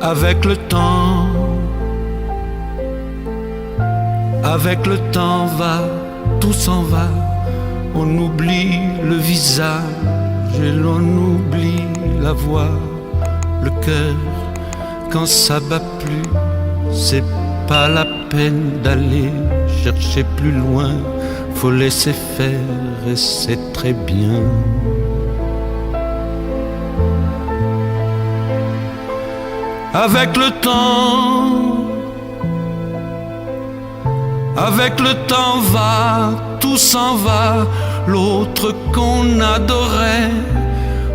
Avec le temps va, tout s'en va. On oublie le visage et l'on oublie la voix. Le cœur, quand ça bat plus, c'est pas la peine d'aller chercher plus loin. Faut laisser faire et c'est très bien. Avec le temps va, tout s'en va. L'autre qu'on adorait,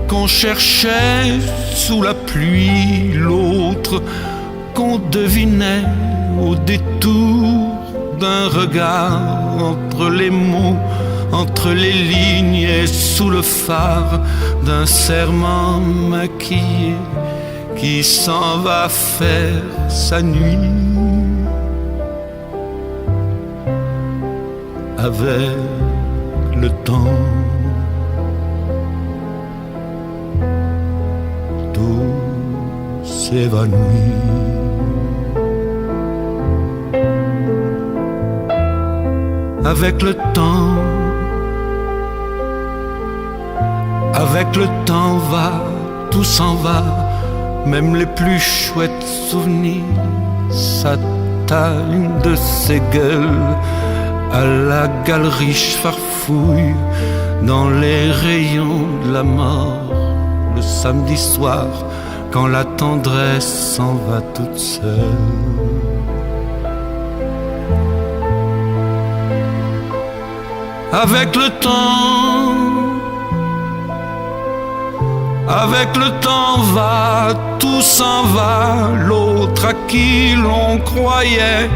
qu'on cherchait sous la pluie, l'autre qu'on devinait au détour d'un regard, entre les mots, entre les lignes et sous le phare d'un serment maquillé qui s'en va faire sa nuit. Avec le temps, tout s'évanouit. Avec le temps va, tout s'en va. Même les plus chouettes souvenirs s'atteignent de ces gueules. À la galerie farfouille dans les rayons de la mort. Le samedi soir, quand la tendresse s'en va toute seule. Avec le temps va, tout s'en va. L'autre à qui l'on croyait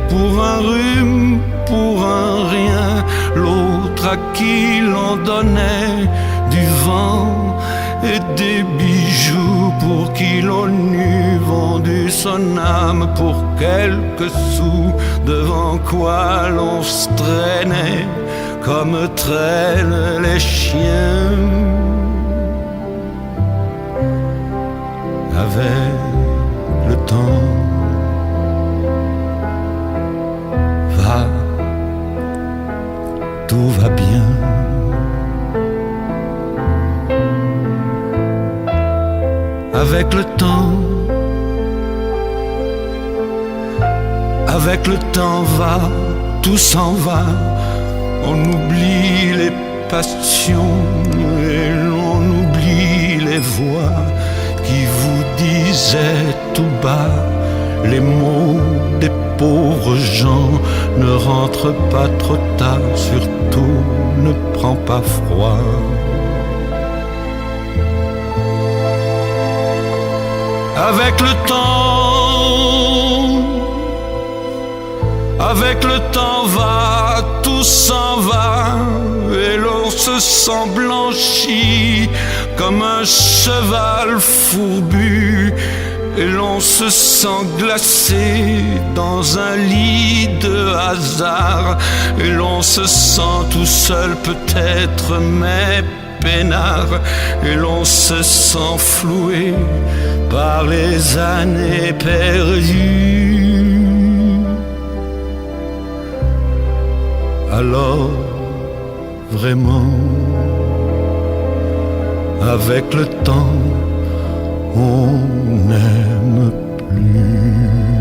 pour un rhume, pour un rien. L'autre à qui l'on donnait du vent et des bijoux, pour qui l'on eût vendu son âme pour quelques sous, devant quoi l'on se traînait comme traînent les chiens. Avec le temps va, tout va bien. Avec le temps va, tout s'en va. On oublie les passions et l'on oublie les voix qui vous disaient tout bas les mots des pauvres gens. Ne rentre pas trop tard, surtout ne prends pas froid. Avec le temps va, tout s'en va, et l'on se sent blanchi comme un cheval fourbu, et l'on se sent glacé dans un lit de hasard, et l'on se sent tout seul peut-être, mais peinard, et l'on se sent floué par les années perdues. Alors, vraiment, avec le temps, on n'aime plus.